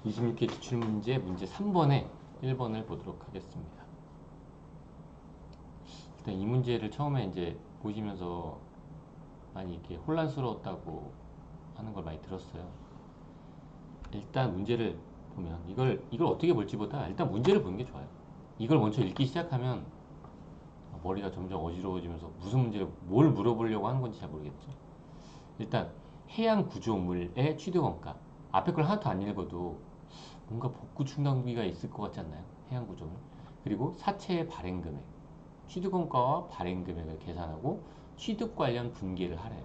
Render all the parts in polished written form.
26개 기출문제 문제 3번에 1번을 보도록 하겠습니다. 일단 이 문제를 처음에 이제 보시면서 많이 이렇게 혼란스러웠다고 하는 걸 많이 들었어요. 일단 문제를 보면 이걸 어떻게 볼지보다 일단 문제를 보는 게 좋아요. 이걸 먼저 읽기 시작하면 머리가 점점 어지러워지면서 무슨 문제를 뭘 물어보려고 하는 건지 잘 모르겠죠. 일단 해양 구조물의 취득원가, 앞에 걸 하나도 안 읽어도 뭔가 복구 충당비가 있을 것 같지 않나요? 해양 구조물. 그리고 사채의 발행 금액, 취득원가와 발행 금액을 계산하고 취득 관련 분계를 하래요.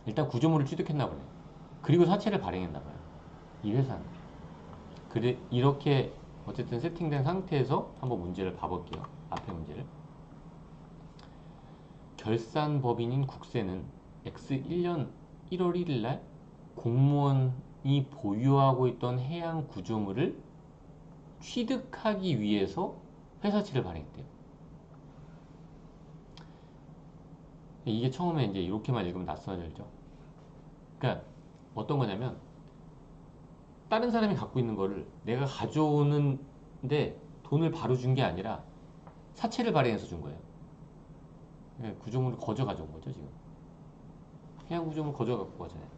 일단 구조물을 취득했나 보네. 그리고 사채를 발행했나 봐요. 이 회사는. 그래 이렇게 어쨌든 세팅된 상태에서 한번 문제를 봐볼게요. 앞에 문제를. 결산법인인 국세는 X1년 1월 1일 날 공무원이 보유하고 있던 해양 구조물을 취득하기 위해서 회사채를 발행했대요. 이게 처음에 이제 이렇게만 읽으면 낯설죠. 그러니까 어떤 거냐면 다른 사람이 갖고 있는 거를 내가 가져오는데 돈을 바로 준 게 아니라 사채를 발행해서 준 거예요. 그러니까 구조물을 거저 가져온 거죠, 지금. 해양 구조물 거저 갖고 가잖아요.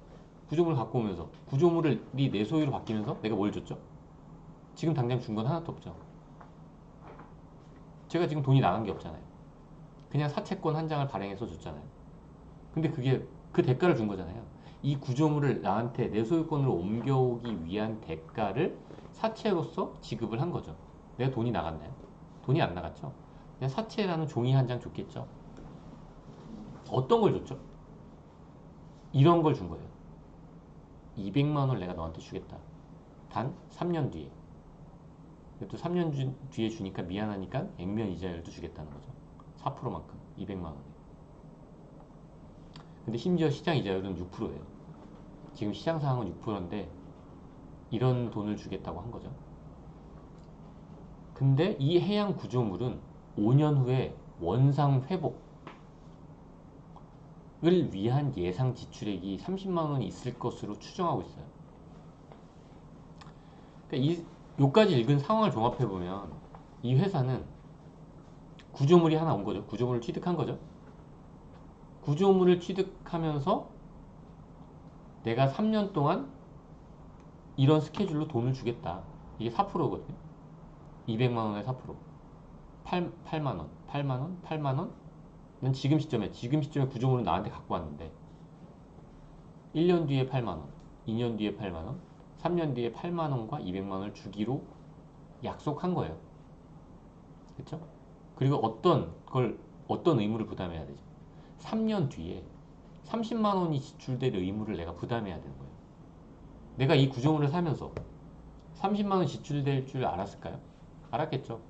구조물을 갖고 오면서 구조물이 내 소유로 바뀌면서 내가 뭘 줬죠? 지금 당장 준 건 하나도 없죠. 제가 지금 돈이 나간 게 없잖아요. 그냥 사채권 한 장을 발행해서 줬잖아요. 근데 그게 그 대가를 준 거잖아요. 이 구조물을 나한테 내 소유권으로 옮겨오기 위한 대가를 사채로서 지급을 한 거죠. 내가 돈이 나갔나요? 돈이 안 나갔죠. 그냥 사채라는 종이 한 장 줬겠죠. 어떤 걸 줬죠? 이런 걸 준 거예요. 200만 원을 내가 너한테 주겠다. 단 3년 뒤에. 또 3년 뒤에 주니까 미안하니까 액면 이자율도 주겠다는 거죠. 4%만큼 200만 원에. 근데 심지어 시장 이자율은 6%예요. 지금 시장 상황은 6%인데 이런 돈을 주겠다고 한 거죠. 근데 이 해양 구조물은 5년 후에 원상 회복을 위한 예상 지출액이 30만 원이 있을 것으로 추정하고 있어요. 그러니까 요까지 읽은 상황을 종합해 보면 이 회사는 구조물이 하나 온 거죠. 구조물을 취득한 거죠. 구조물을 취득하면서 내가 3년 동안 이런 스케줄로 돈을 주겠다. 이게 4%거든요. 200만 원에 4%. 8만 원, 8만 원, 8만 원은 지금 시점에 구조물은 나한테 갖고 왔는데 1년 뒤에 8만 원, 2년 뒤에 8만 원, 3년 뒤에 8만 원과 200만 원을 주기로 약속한 거예요. 그렇죠? 그리고 어떤 의무를 부담해야 되죠? 3년 뒤에 30만 원이 지출될 의무를 내가 부담해야 되는 거예요. 내가 이 구조물을 사면서 30만 원 지출될 줄 알았을까요? 알았겠죠.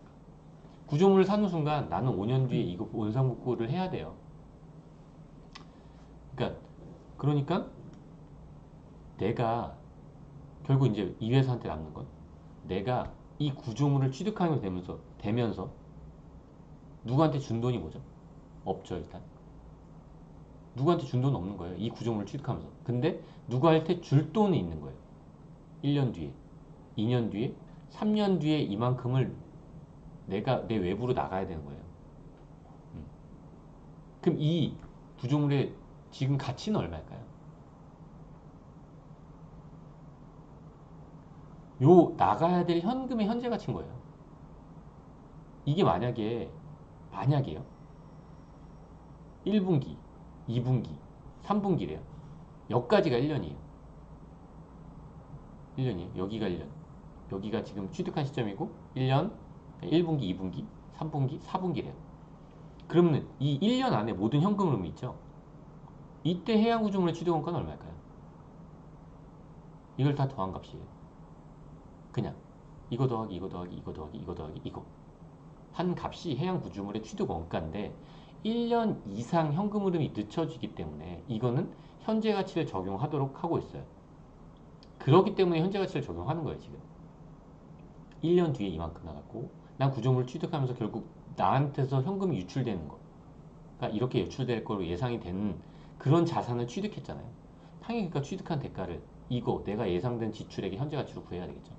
구조물을 사는 순간 나는 5년 뒤에 이거 원상복구를 해야 돼요. 그러니까 내가 결국 이제 이 회사한테 남는 건 내가 이 구조물을 취득하게 되면서 누구한테 준 돈이 뭐죠? 없죠, 일단. 누구한테 준 돈은 없는 거예요. 이 구조물을 취득하면서. 근데 누구한테 줄 돈은 있는 거예요. 1년 뒤에, 2년 뒤에, 3년 뒤에 이만큼을 내가 내 외부로 나가야 되는 거예요. 그럼 이 구조물의 지금 가치는 얼마일까요? 요 나가야 될 현금의 현재 가치인 거예요. 이게 만약에요. 1분기, 2분기, 3분기래요. 여기까지가 1년이에요. 1년이에요. 여기가 1년. 여기가 지금 취득한 시점이고 1년, 1분기, 2분기, 3분기, 4분기래요. 그러면 이 1년 안에 모든 현금 흐름이 있죠. 이때 해양구조물의 취득원가는 얼마일까요? 이걸 다 더한 값이에요. 그냥 이거 더하기 이거 더하기 이거 더하기 이거 더하기 이거 한 값이 해양구조물의 취득원가인데 1년 이상 현금 흐름이 늦춰지기 때문에 이거는 현재 가치를 적용하도록 하고 있어요. 그렇기 때문에 현재 가치를 적용하는 거예요, 지금. 1년 뒤에 이만큼 나갔고 난 구조물을 취득하면서 결국 나한테서 현금이 유출되는 거, 그러니까 이렇게 유출될 거로 예상이 되는 그런 자산을 취득했잖아요. 상해기가 취득한 대가를 이거 내가 예상된 지출액의 현재 가치로 구해야 되겠죠.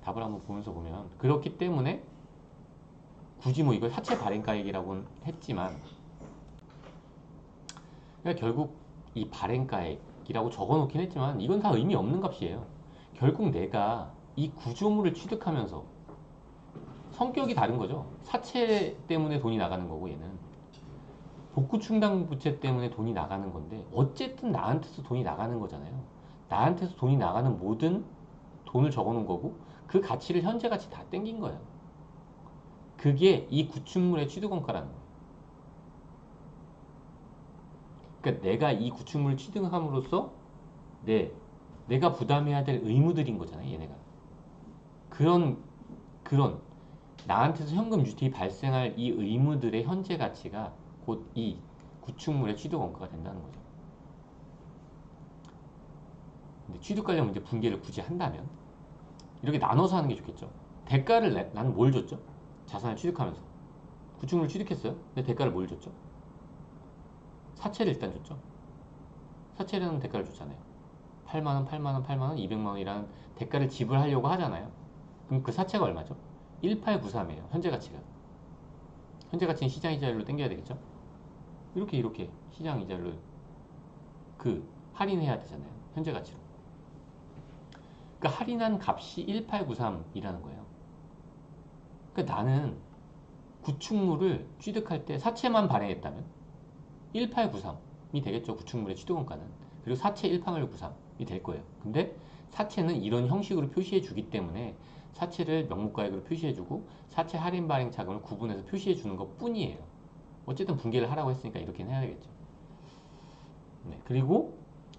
답을 한번 보면서 보면 그렇기 때문에 굳이 뭐 이걸 사채 발행가액이라고는 했지만 그러니까 결국 이 발행가액이라고 적어놓긴 했지만 이건 다 의미 없는 값이에요. 결국 내가 이 구조물을 취득하면서 성격이 다른 거죠. 사채 때문에 돈이 나가는 거고 얘는 복구 충당 부채 때문에 돈이 나가는 건데 어쨌든 나한테서 돈이 나가는 거잖아요. 나한테서 돈이 나가는 모든 돈을 적어놓은 거고 그 가치를 현재 가치 다 땡긴 거예요. 그게 이 구축물의 취득원가라는 거예요. 그러니까 내가 이 구축물을 취득함으로써 내가 부담해야 될 의무들인 거잖아요. 얘네가 그런 나한테서 현금 유출이 발생할 이 의무들의 현재 가치가 곧 이 구축물의 취득 원가가 된다는 거죠. 근데 취득 관련 문제 분개를 굳이 한다면 이렇게 나눠서 하는 게 좋겠죠. 대가를 나는 뭘 줬죠? 자산을 취득하면서 구축물을 취득했어요. 근데 대가를 뭘 줬죠? 사채를 일단 줬죠. 사채라는 대가를 줬잖아요. 8만원, 8만원, 8만원, 200만원이라는 대가를 지불하려고 하잖아요. 그럼 그 사채가 얼마죠? 1893이에요. 현재 가치가. 현재 가치는 시장 이자율로 땡겨야 되겠죠? 이렇게 시장 이자율로 할인해야 되잖아요. 현재 가치로. 그러니까 할인한 값이 1893이라는 거예요. 그러니까 나는 구축물을 취득할 때 사채만 발행했다면 1893이 되겠죠. 구축물의 취득원가는. 그리고 사채 1893이 될 거예요. 근데 사채는 이런 형식으로 표시해 주기 때문에 사채를 명목가액으로 표시해 주고 사채 할인 발행 차금을 구분해서 표시해 주는 것 뿐이에요. 어쨌든 분개를 하라고 했으니까 이렇게는 해야 되겠죠. 네, 그리고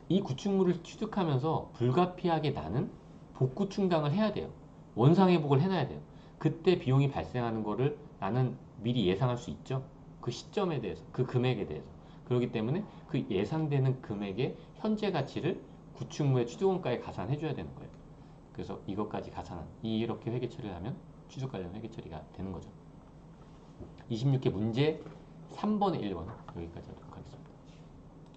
이 구축물을 취득하면서 불가피하게 나는 복구 충당을 해야 돼요. 원상회복을 해놔야 돼요. 그때 비용이 발생하는 거를 나는 미리 예상할 수 있죠. 그 시점에 대해서, 그 금액에 대해서. 그렇기 때문에 그 예상되는 금액의 현재 가치를 구축물의 취득원가에 가산해줘야 되는 거예요. 그래서 이것까지 가산한, 이렇게 회계 처리를 하면 취득 관련 회계 처리가 되는 거죠. 26개 문제 3번에 1번 여기까지 하도록